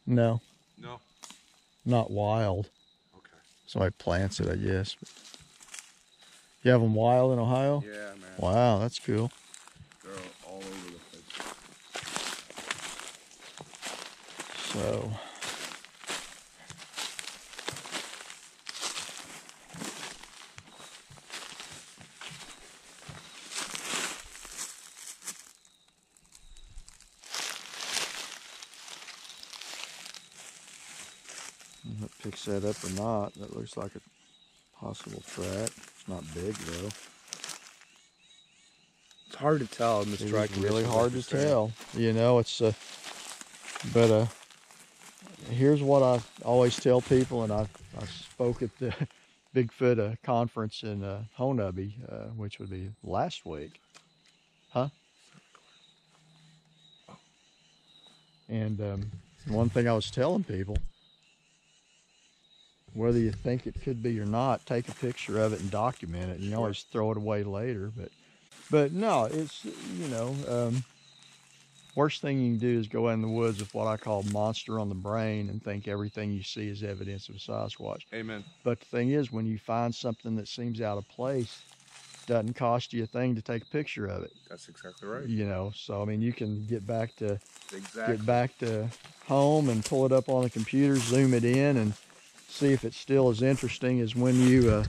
No. No? Not wild. Okay. Somebody plants it, I guess. You have them wild in Ohio? Yeah, man. Wow, that's cool. They're all over the place. So, if it picks that up or not, that looks like a possible track. It's not big though. It's hard to tell in this dry It's conditions. really hard to tell. You know, it's but here's what I always tell people, and I spoke at the Bigfoot conference in Honubby, which would be last week. Huh? And one thing I was telling people, whether you think it could be or not, take a picture of it and document it. You can always throw it away later, but no, it's, you know, worst thing you can do is go out in the woods with what I call monster on the brain and think everything you see is evidence of a Sasquatch. Amen. But the thing is, when you find something that seems out of place, it doesn't cost you a thing to take a picture of it. That's exactly right. You know, so I mean, you can get back to Exactly. home and pull it up on the computer, zoom it in, and see if it's still as interesting as when you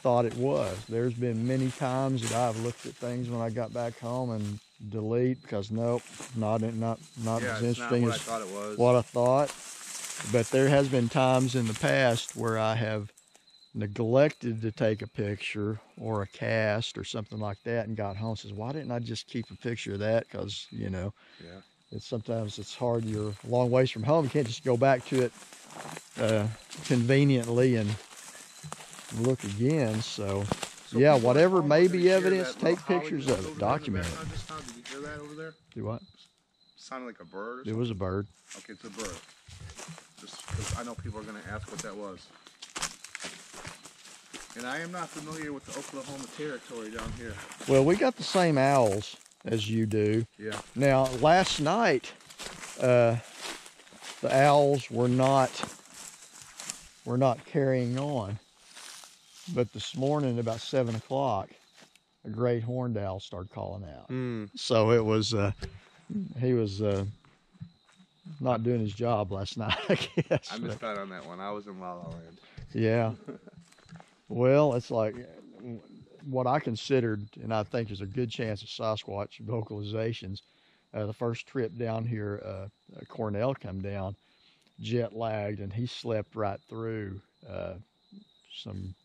thought it was. There's been many times that I've looked at things when I got back home and delete because nope, not as interesting as what I thought. But there has been times in the past where I have neglected to take a picture or a cast or something like that and got home and says, why didn't I just keep a picture of that? Because, you know, sometimes it's hard. You're a long ways from home. You can't just go back to it conveniently and look again. So yeah, whatever may be evidence, take pictures of it, document it. Did you hear that over there? Do what? Sounded like a bird or something? It was a bird. Okay, it's a bird. Just because I know people are going to ask what that was. And I am not familiar with the Oklahoma territory down here. Well, we got the same owls as you do. Yeah. Now, last night, the owls were not carrying on. But this morning, about 7 o'clock, a great horned owl started calling out. So it was, he was not doing his job last night, I guess. I missed out on that one. I was in La La Land. Yeah. Well, it's like what I considered, and I think there's a good chance of Sasquatch vocalizations. The first trip down here, Cornell come down, jet lagged, and he slept right through some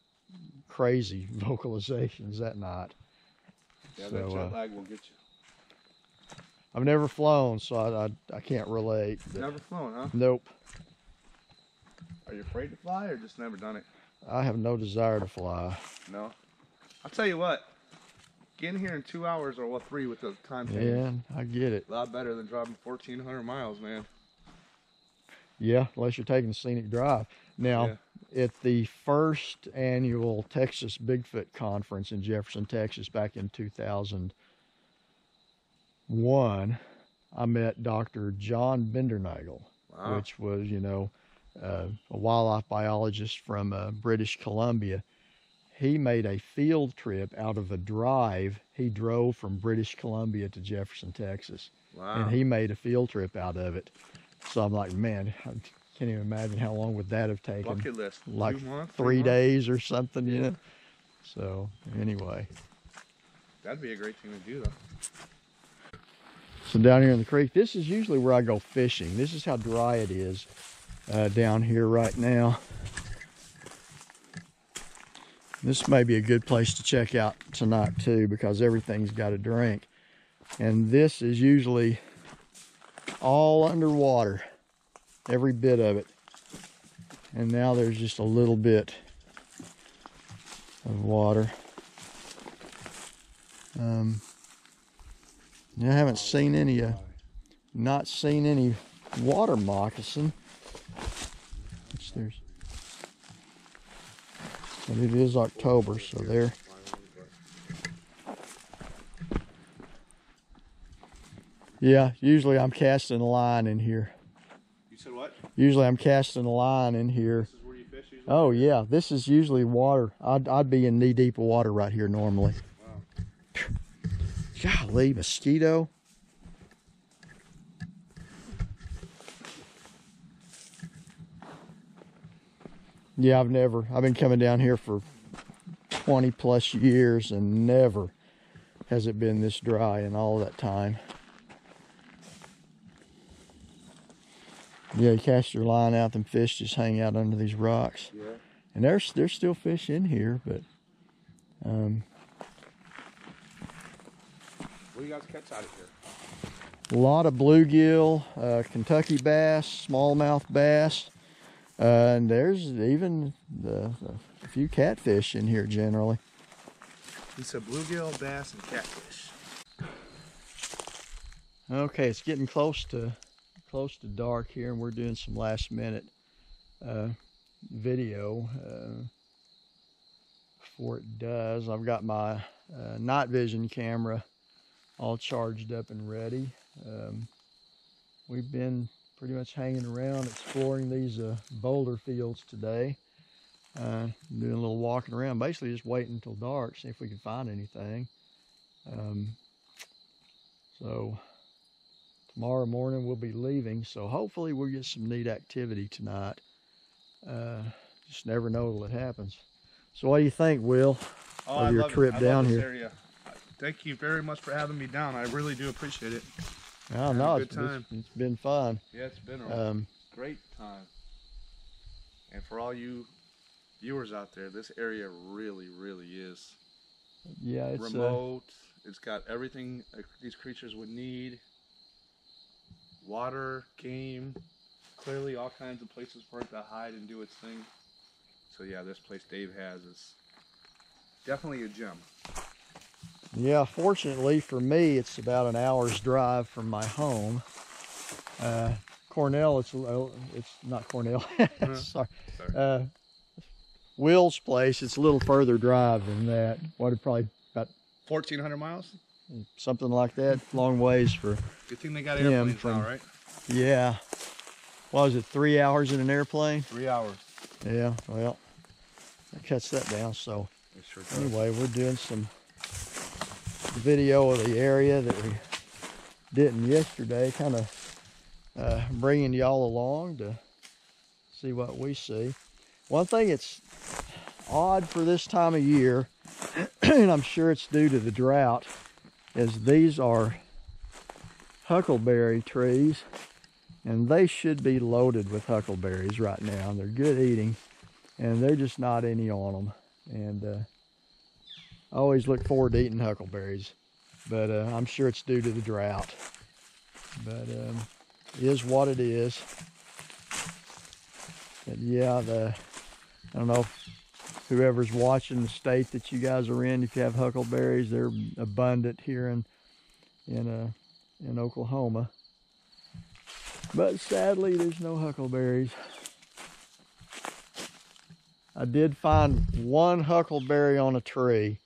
crazy vocalizations that night. Yeah, so, that jet lag will get you. I've never flown, so I can't relate. Never flown, huh? Nope. Are you afraid to fly or just never done it? I have no desire to fly. No? I'll tell you what. Getting here in 2 hours or 3 with the time change. Yeah, I get it. A lot better than driving 1,400 miles, man. Yeah, unless you're taking a scenic drive. Now, at the first annual Texas Bigfoot Conference in Jefferson, Texas, back in 2001, I met Dr. John Bindernagel, which was, you know, a wildlife biologist from British Columbia. He made a field trip out of a drive. He drove from British Columbia to Jefferson, Texas. Wow. And he made a field trip out of it. So I'm like, man, I can't even imagine how long would that have taken. Bucket list. Like 3 days or something, you know? So anyway. That'd be a great thing to do, though. So down here in the creek, this is usually where I go fishing. This is how dry it is down here right now. This may be a good place to check out tonight too, because everything's got a drink. And this is usually all underwater, every bit of it. And now there's just a little bit of water. I haven't seen any, not seen any water moccasin. But it is October, so there. Yeah, usually I'm casting a line in here. You said what? Usually I'm casting a line in here. This is where you fish usually? Oh yeah, this is usually water. I'd be in knee deep of water right here normally. Wow. Golly, mosquito. Yeah, I've been coming down here for 20 plus years and never has it been this dry in all that time. Yeah, you cast your line out, them fish just hang out under these rocks. Yeah. And there's still fish in here, but What do you guys catch out of here? a lot of bluegill, Kentucky bass, smallmouth bass, and there's even a few catfish in here generally. He said bluegill, bass, and catfish. Okay, it's getting close to dark here, and we're doing some last minute video before it does. I've got my night vision camera all charged up and ready. We've been pretty much hanging around exploring these boulder fields today, doing a little walking around, basically just waiting until dark, see if we can find anything. So tomorrow morning we'll be leaving, so hopefully we'll get some neat activity tonight. Just never know till it happens. So what do you think, Will, of your trip down here? Area. Thank you very much for having me down. I really do appreciate it. Oh, no, it's been fun. Yeah, it's been a great time. And for all you viewers out there, this area really, really is it's remote. It's got everything these creatures would need. Water, game, clearly all kinds of places for it to hide and do its thing. So yeah, this place Dave has is definitely a gem. Yeah, fortunately for me, it's about an hour's drive from my home. Cornell, it's not Cornell. Sorry. Will's place, it's a little further drive than that. Probably about 1,400 miles? Something like that. Long ways for Good thing they got airplanes now, right? Yeah. What was it, 3 hours in an airplane? 3 hours. Yeah, well, that cuts that down. So It sure does. anyway, we're doing some video of the area that we didn't yesterday, kind of bringing y'all along to see what we see. One thing that's odd for this time of year, and I'm sure it's due to the drought, is these are huckleberry trees, and they should be loaded with huckleberries right now. They're good eating, and they're just not any on them. And I always look forward to eating huckleberries, but I'm sure it's due to the drought. But it is what it is. But yeah, I don't know if whoever's watching the state that you guys are in, if you have huckleberries, they're abundant here in Oklahoma. But sadly, there's no huckleberries. I did find one huckleberry on a tree,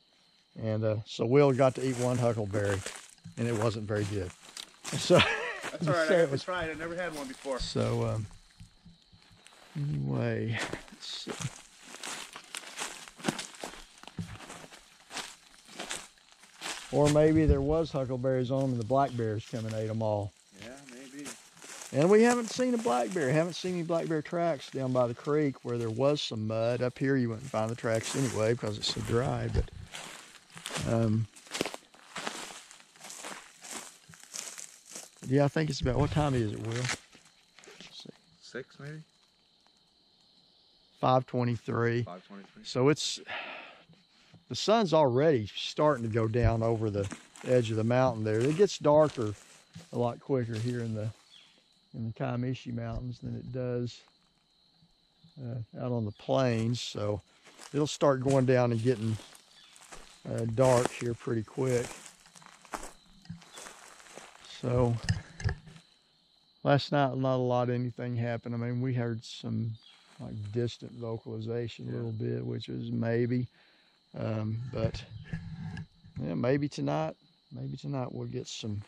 and so Will got to eat one huckleberry, and it wasn't very good. So that's all right. I haven't tried. I never had one before. So anyway, let's see. Or maybe there was huckleberries on them and the black bears come and ate them all. Yeah, maybe. And we haven't seen a black bear. Haven't seen any black bear tracks down by the creek where there was some mud. Up here you wouldn't find the tracks anyway because it's so dry. But yeah, I think it's about, what time is it, Will? Let's see. 6 maybe? 5:23. 5:23. So the sun's already starting to go down over the edge of the mountain there. It gets darker a lot quicker here in the Kiamichi Mountains than it does out on the plains. So it'll start going down and getting dark here pretty quick. So last night, not a lot of anything happened. I mean, we heard some like distant vocalization a little bit, which was maybe. But yeah, maybe tonight we'll get some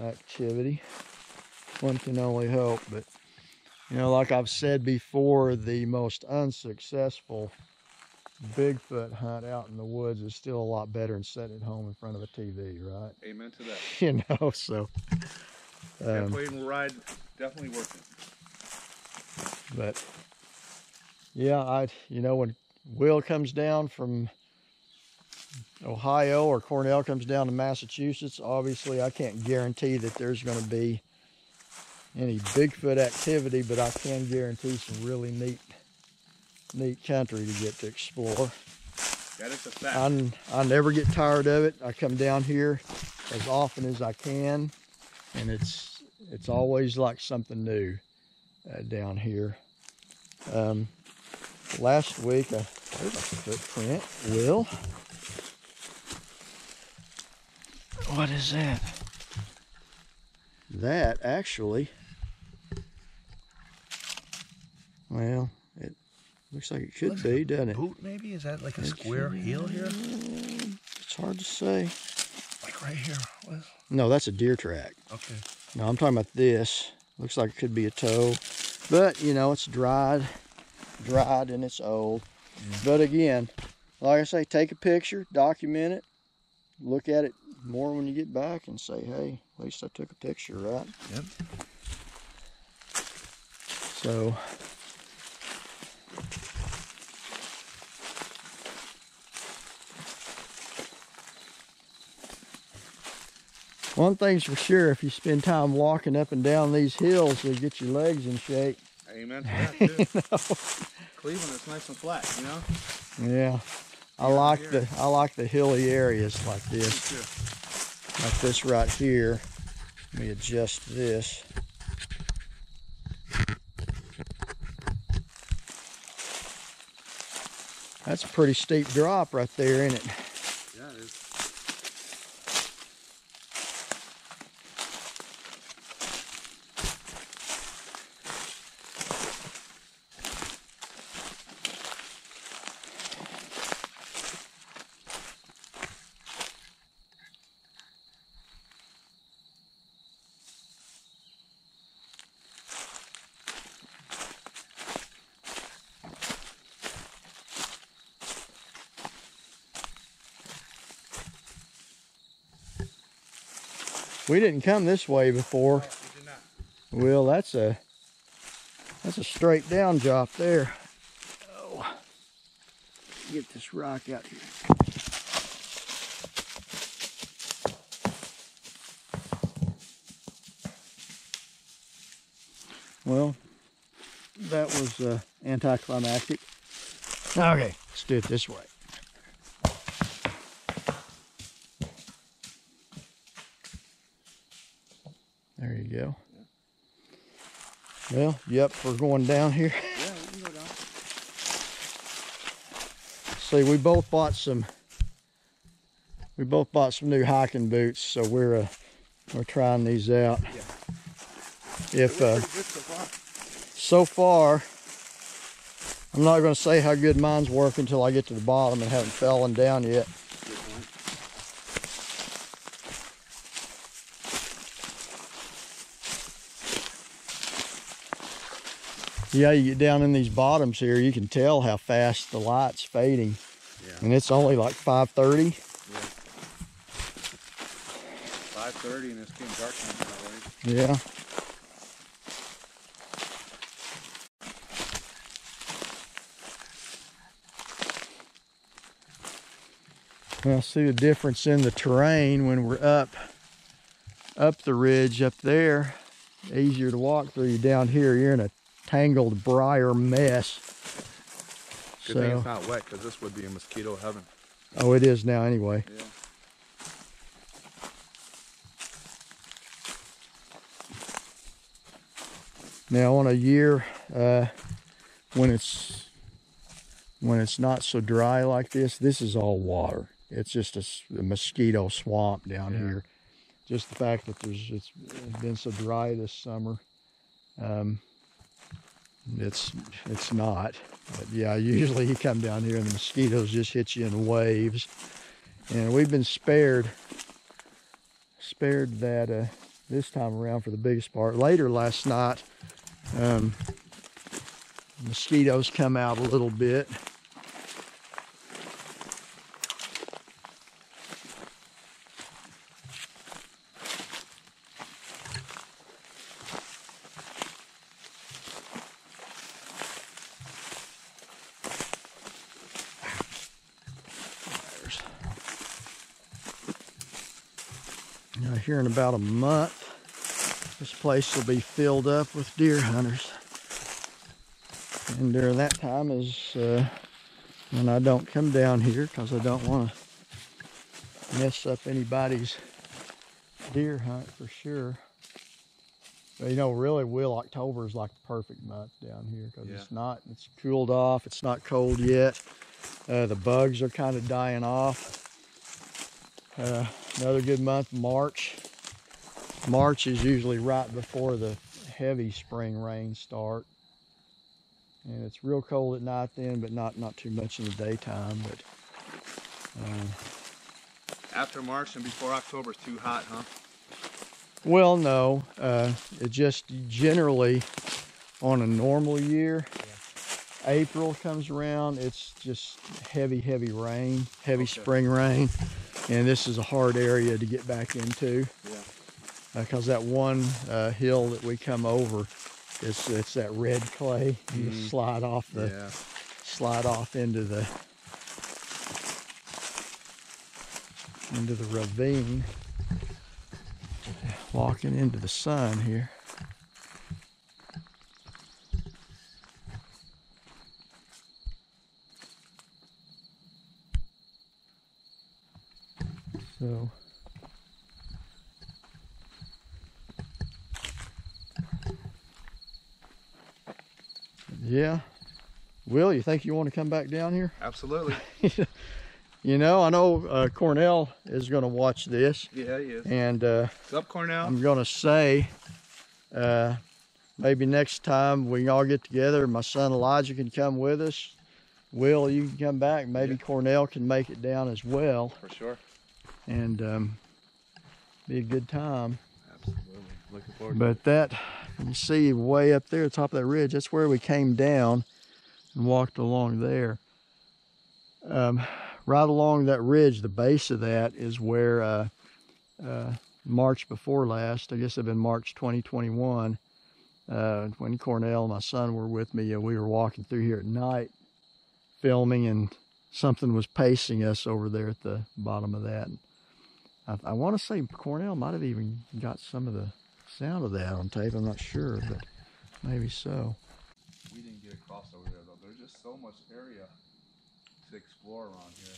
activity. One can only hope. But, you know, like I've said before, the most unsuccessful Bigfoot hunt out in the woods is still a lot better than sitting at home in front of a TV, right? Amen to that. You know, so. Definitely ride, definitely working. But, yeah, you know, when Will comes down from Ohio or Cornell comes down to Massachusetts, obviously I can't guarantee that there's going to be any Bigfoot activity, but I can guarantee some really neat country to get to explore. That is a fact. I never get tired of it. I come down here as often as I can, and it's always like something new down here. Last week, there's a footprint. Will, what is that? That actually, well, it looks like it could be, doesn't it? Boot maybe? Is that like a square heel here? It's hard to say. Like right here. What? No, that's a deer track. Okay. No, I'm talking about this. Looks like it could be a toe, but you know, it's dried and it's old. Yeah. But again, like I say, take a picture, document it, look at it more when you get back and say, hey, at least I took a picture, right? Yep. So, one thing's for sure, if you spend time walking up and down these hills, you'll get your legs in shape. Amen to that, too. You know? Cleveland is nice and flat, you know? Yeah. I like the hilly areas like this. Like this right here. Let me adjust this. That's a pretty steep drop right there, isn't it? Yeah, it is. We didn't come this way before. No, we did not. Well, that's a straight down drop there. Oh, get this rock out here. Well, that was anticlimactic. Okay, let's do it this way. There you go. Yeah. Well, yep, we're going down here. Yeah, we can go down. See, we both bought some new hiking boots, so we're trying these out. Yeah. If Pretty good so far. so far, I'm not going to say how good mine's working until I get to the bottom and haven't fallen down yet. Yeah, you get down in these bottoms here, you can tell how fast the light's fading. Yeah. And it's only like 5:30. Yeah. 5:30 and it's getting dark now already. Yeah. Well, see the difference in the terrain when we're up the ridge up there. Easier to walk through. You down here, you're in a tangled briar mess. Good thing it's not wet, because this would be a mosquito heaven. Oh, it is now anyway. Yeah. Now on a year when it's not so dry like this is all water. It's just a mosquito swamp down here. Just the fact that it's been so dry this summer. It's not. But yeah, usually you come down here and the mosquitoes just hit you in waves. And we've been spared that this time around for the biggest part. Later last night, mosquitoes come out a little bit. Now, here in about a month, this place will be filled up with deer hunters. And during that time is when I don't come down here because I don't want to mess up anybody's deer hunt for sure. But you know, really, October is like the perfect month down here because it's cooled off, it's not cold yet. The bugs are kind of dying off. Another good month, March. March is usually right before the heavy spring rains start. And it's real cold at night then, but not too much in the daytime. But After March and before October is too hot, huh? well, no. It just generally, on a normal year, April comes around, it's just heavy rain, heavy spring rain. And this is a hard area to get back into. Yeah. Because that one hill that we come over, it's that red clay. You just slide off into the ravine, walking into the sun here. So yeah. Will, you think you want to come back down here? Absolutely. You know, I know Cornell is going to watch this. Yeah, he is. And What's up, Cornell? I'm going to say maybe next time we all get together, my son Elijah can come with us. Will, you can come back. Maybe Cornell can make it down as well. For sure. And be a good time. Absolutely. Looking forward But that, you can see way up there, top of that ridge, that's where we came down and walked along there. Right along that ridge, the base of that is where March before last, I guess it'd been March 2021, when Cornell and my son were with me, we were walking through here at night filming, and something was pacing us over there at the bottom of that. I want to say Cornell might have even got some of the sound of that on tape. I'm not sure, but maybe so. We didn't get across over there though. There's just so much area to explore around here.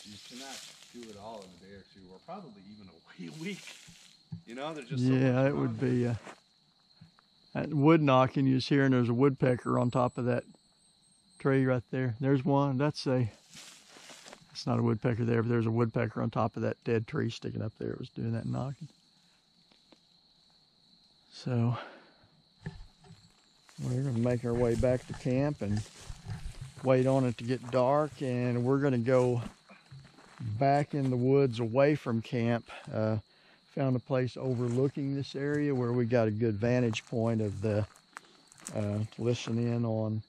You cannot do it all in a day or two, or probably even a week. You know, there's just so much Yeah, it would be that wood knocking you was hearing. There's a woodpecker on top of that tree right there. There's one. It's not a woodpecker there, but there's a woodpecker on top of that dead tree sticking up there. It was doing that knocking. So we're going to make our way back to camp and wait on it to get dark, and we're going to go back in the woods away from camp. Found a place overlooking this area where we got a good vantage point of the listen in on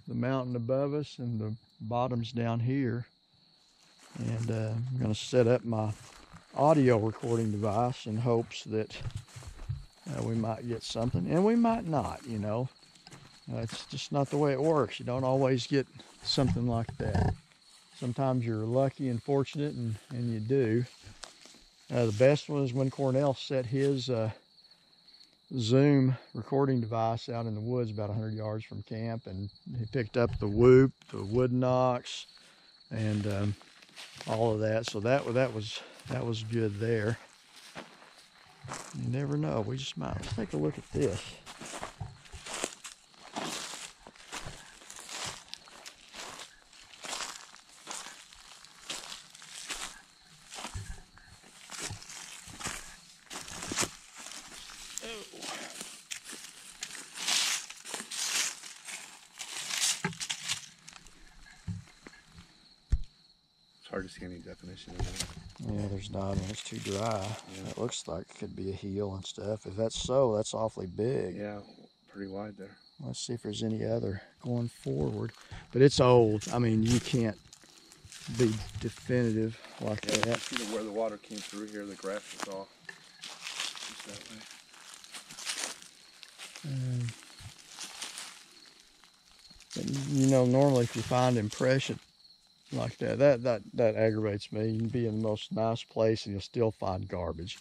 the mountain above us and the bottoms down here. And I'm going to set up my audio recording device in hopes that we might get something, and we might not, you know. It's just not the way it works. You don't always get something like that. Sometimes you're lucky and fortunate, and you do. The best one is when Cornell set his Zoom recording device out in the woods about 100 yards from camp, and he picked up the whoop, the wood knocks, and all of that. So that was good there. You never know. We just might. Let's take a look at this. Hard hard to see any definition in it. Yeah, there's not, and it's too dry. It looks like it could be a heel and stuff. If that's so, that's awfully big. Yeah, pretty wide there. Let's see if there's any other going forward. But it's old. I mean, you can't be definitive like Yeah, you that. see where the water came through here, the grass is off. Just that way. But, you know, normally if you find impression like that, that aggravates me. You can be in the most nice place and you'll still find garbage.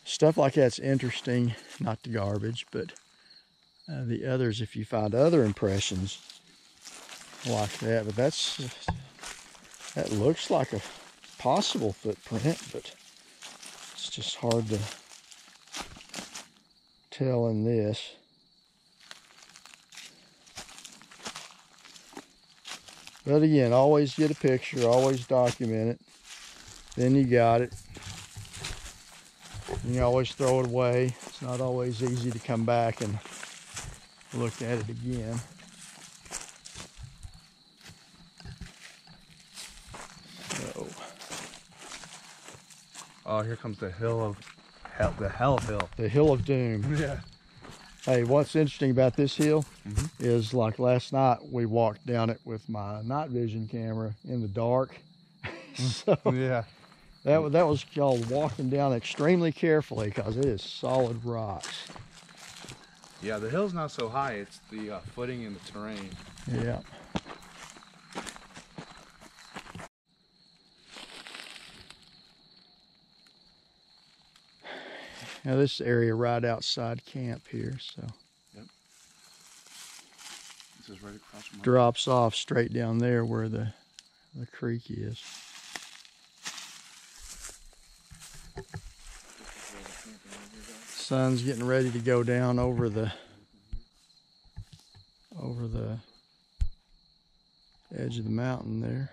Stuff like that's interesting, not the garbage, but the others, if you find other impressions like that. But that looks like a possible footprint, but it's just hard to tell in this. But again, always get a picture, always document it. Then you got it. And you always throw it away. It's not always easy to come back and look at it again. So. Oh, here comes the hill of hell, the hell hill. The Hill of Doom. Yeah. Hey, what's interesting about this hill is like last night we walked down it with my night vision camera in the dark. So Yeah. that was called walking down extremely carefully because it is solid rocks. Yeah, the hill's not so high. It's the footing and the terrain. Yeah. Now this area right outside camp here, so This is right across from drops off straight down there where the creek is. Sun's getting ready to go down over the edge of the mountain there.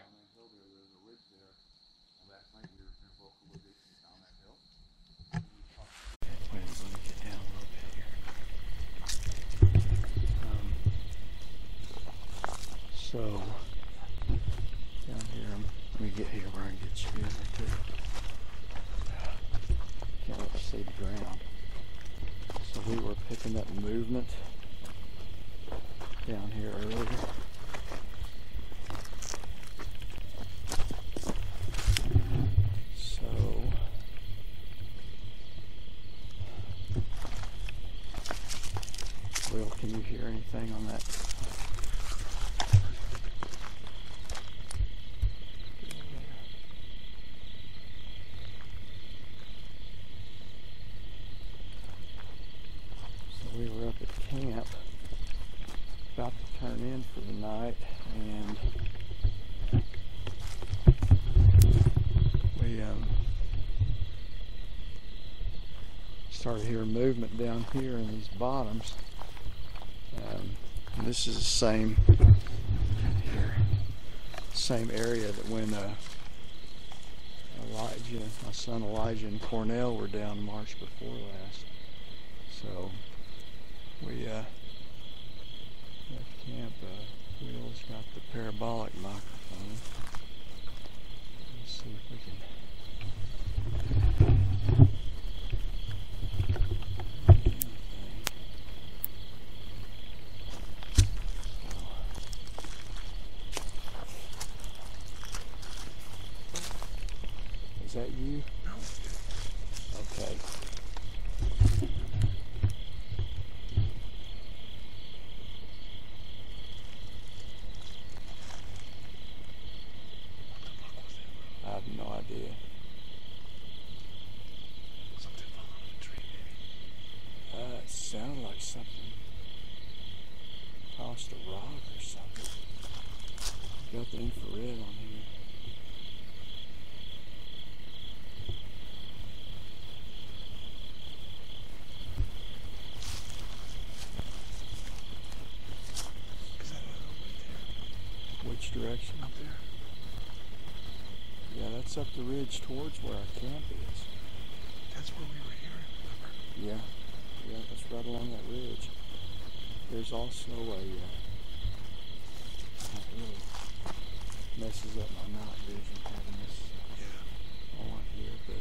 Wait, let me get down a little bit here. So down here, let me get here where I can get you right there. Can't really see the ground. So we were picking up movement down here earlier. So Will, can you hear anything on that? We were up at camp, about to turn in for the night, and we started hearing movement down here in these bottoms. And this is the same area that when Elijah, my son Elijah, and Cornell were down the March before last. So we left camp. Will's got the parabolic microphone. Let's see if we can. Is that you? No. Okay. I have no idea. Something fell out of the tree, maybe. It sounded like something tossed a rock or something. Got the infrared on here. Is that over there? Which direction? Up there? Yeah, that's up the ridge towards where our camp is. That's where we were hearing, remember? Yeah, that's right along that ridge. There's also a not really messes up my night vision having this on here, but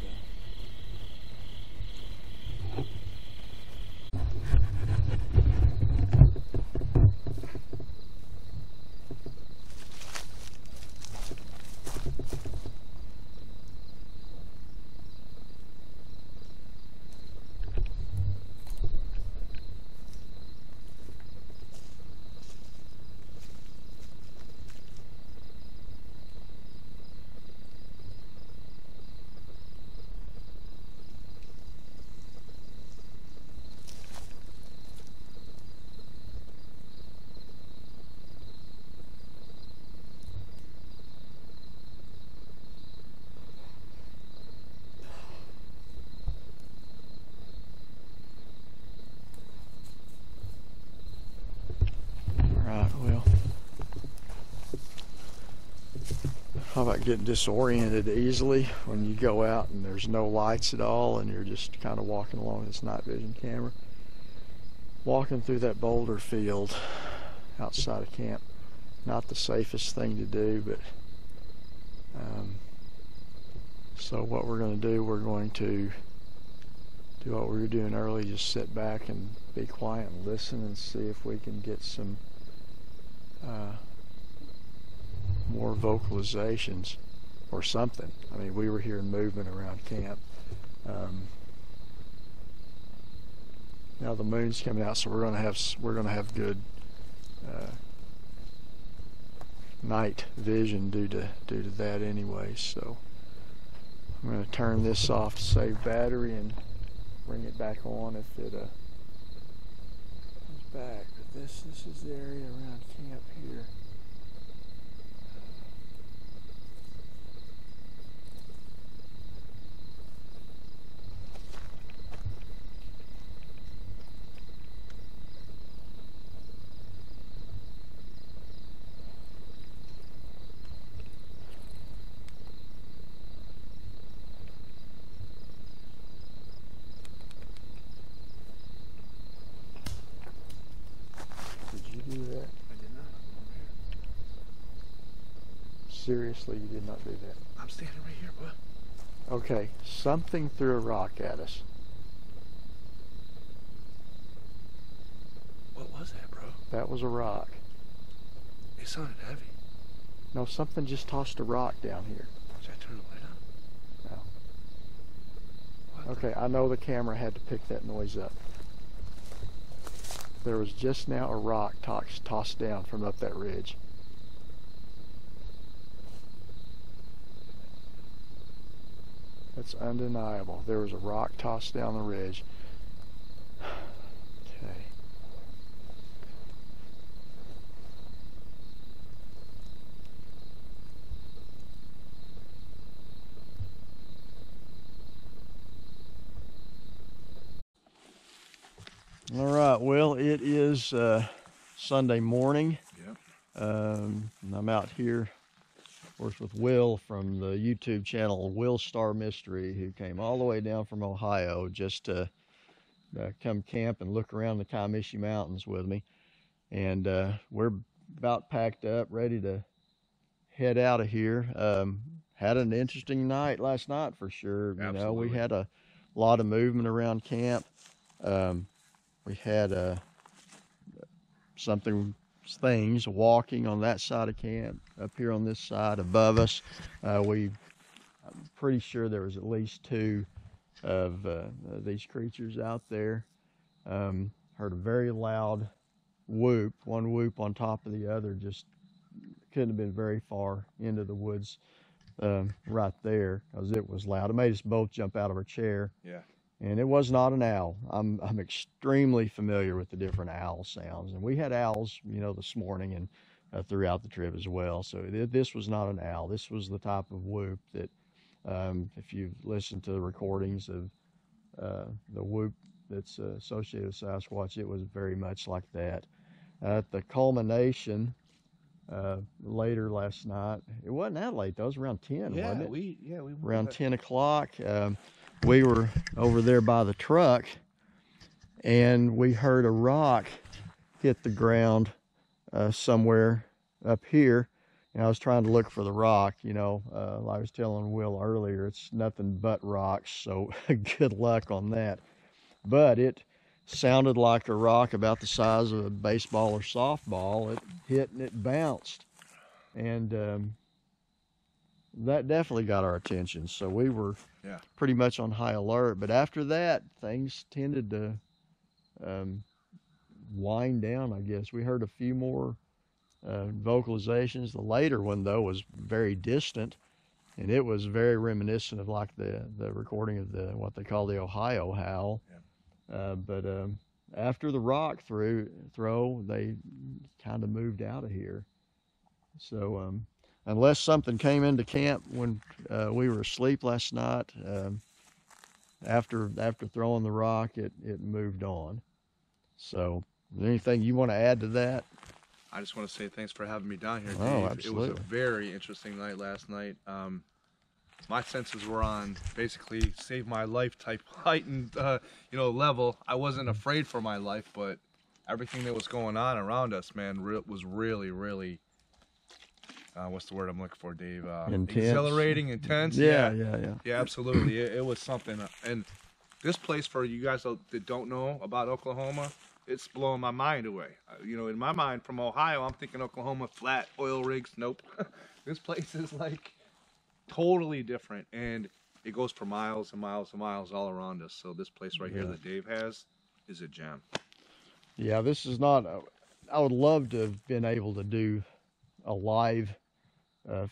well, how about getting disoriented easily when you go out and there's no lights at all and you're just kind of walking along this night vision camera? Walking through that boulder field outside of camp, not the safest thing to do, but so what we're going to do, we're going to do what we were doing earlier, just sit back and be quiet and listen and see if we can get some more vocalizations or something. I mean, we were hearing movement around camp. Now the moon's coming out, so we're gonna have good night vision due to that anyway. So I'm gonna turn this off to save battery and bring it back on if it comes back. But this is the area around camp here. Seriously, you did not do that. I'm standing right here, bud. Okay, something threw a rock at us. What was that, bro? That was a rock. It sounded heavy. No, something just tossed a rock down here. Should I turn the light on? No. What? Okay, I know the camera had to pick that noise up. There was just now a rock tossed down from up that ridge. That's undeniable. There was a rock tossed down the ridge. Okay. All right, well, it is Sunday morning. Yep. And I'm out here, of course, with Will from the YouTube channel Will Star Mystery, who came all the way down from Ohio just to come camp and look around the Comiskey Mountains with me. And we're about packed up, ready to head out of here. Had an interesting night last night for sure. You know, we had a lot of movement around camp. We had things walking on that side of camp, up here on this side above us. I'm pretty sure there was at least two of these creatures out there. Heard a very loud whoop, one whoop on top of the other, just couldn't have been very far into the woods right there, because it was loud. It made us both jump out of our chair. Yeah. And it was not an owl. I'm extremely familiar with the different owl sounds, and we had owls, you know, this morning and throughout the trip as well. So this was not an owl. This was the type of whoop that, if you've listened to the recordings of the whoop that's associated with Sasquatch, it was very much like that. At the culmination later last night, it wasn't that late though. It was around 10, wasn't it? We Around 10 o'clock. We were over there by the truck, and we heard a rock hit the ground somewhere up here, And I was trying to look for the rock, you know, like I was telling Will earlier, it's nothing but rocks, so good luck on that. But it sounded like a rock about the size of a baseball or softball. It hit and it bounced. And that definitely got our attention. So we were pretty much on high alert. But after that, things tended to wind down, I guess. We heard a few more vocalizations. The later one, though, was very distant, and it was very reminiscent of like the recording of the what they call the Ohio howl. But after the rock throw, they kind of moved out of here. So unless something came into camp when we were asleep last night, after throwing the rock, it moved on. So, is there anything you want to add to that? I just want to say thanks for having me down here, Dave. Oh, absolutely. It was a very interesting night last night. My senses were on basically save my life type heightened, level. I wasn't afraid for my life, but everything that was going on around us, man, was really, really, what's the word I'm looking for, Dave? Intense. Exhilarating, intense. Yeah, absolutely. It was something. And this place, for you guys that don't know about Oklahoma, it's blowing my mind away. In my mind from Ohio, I'm thinking Oklahoma, flat, oil rigs. Nope. This place is like totally different, and it goes for miles and miles and miles all around us. So this place right here that Dave has is a gem. Yeah, this is not. I would love to have been able to do a live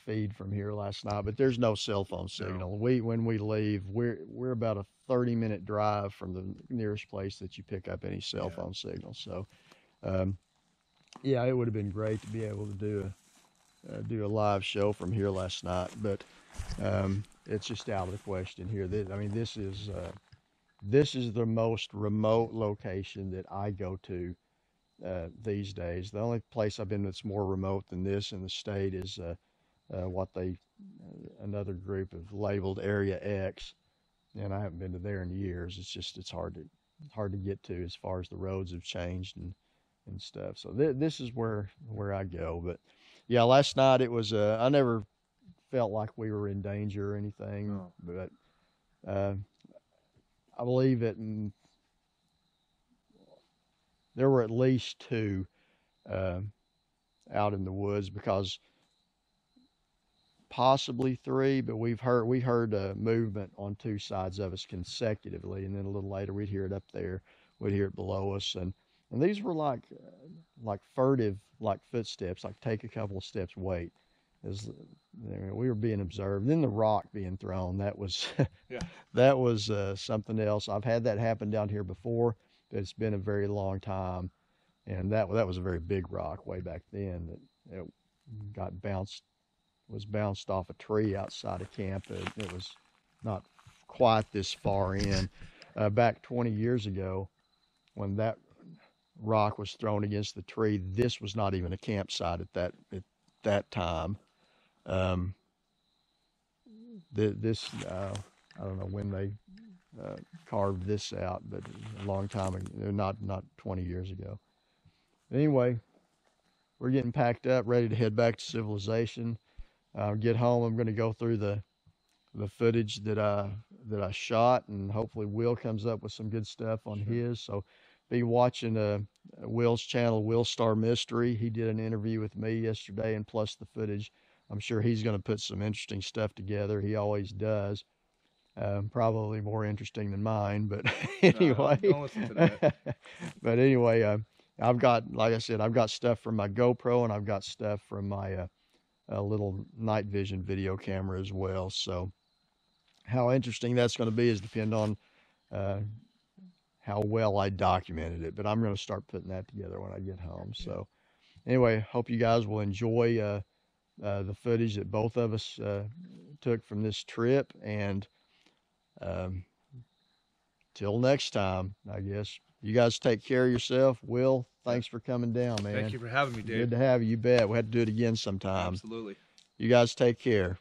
feed from here last night, but there's no cell phone signal. No. When we leave, we're about a 30-minute drive from the nearest place that you pick up any cell phone signal. So, it would have been great to be able to do a live show from here last night, but it's just out of the question here. This is the most remote location that I go to these days. The only place I've been that's more remote than this in the state is what another group have labeled Area X, and I haven't been to there in years. It's hard to get to as far as the roads have changed and stuff. So this is where I go. But yeah, last night it was. I never felt like we were in danger or anything, but I believe it. There were at least two out in the woods, because possibly three, but we heard movement on two sides of us consecutively, and then a little later we'd hear it up there, we'd hear it below us, and these were like furtive, like footsteps, like take a couple of steps, wait, as we were being observed. Then the rock being thrown, that was that was something else. I've had that happen down here before, but it's been a very long time, and that was a very big rock way back then that it was bounced off a tree outside of camp. It was not quite this far in. Back 20 years ago, when that rock was thrown against the tree, this was not even a campsite at that time. This I don't know when they carved this out, but a long time ago, not 20 years ago. Anyway, we're getting packed up, ready to head back to civilization. Get home. I'm going to go through the footage that I shot, and hopefully Will comes up with some good stuff on his. So be watching Will's channel, Will Star Mystery. He did an interview with me yesterday, and plus the footage. I'm sure he's going to put some interesting stuff together. He always does. Probably more interesting than mine, but anyway. Don't listen to that. But anyway, I've got, like I said, I've got stuff from my GoPro, and I've got stuff from my a little night vision video camera as well. So how interesting that's going to be is depend on how well I documented it, but I'm going to start putting that together when I get home. So anyway, hope you guys will enjoy the footage that both of us took from this trip, and till next time, I guess. You guys take care of yourself. Will, thanks for coming down, man. Thank you for having me, Dave. Good to have you. You bet. We'll have to do it again sometime. Absolutely. You guys take care.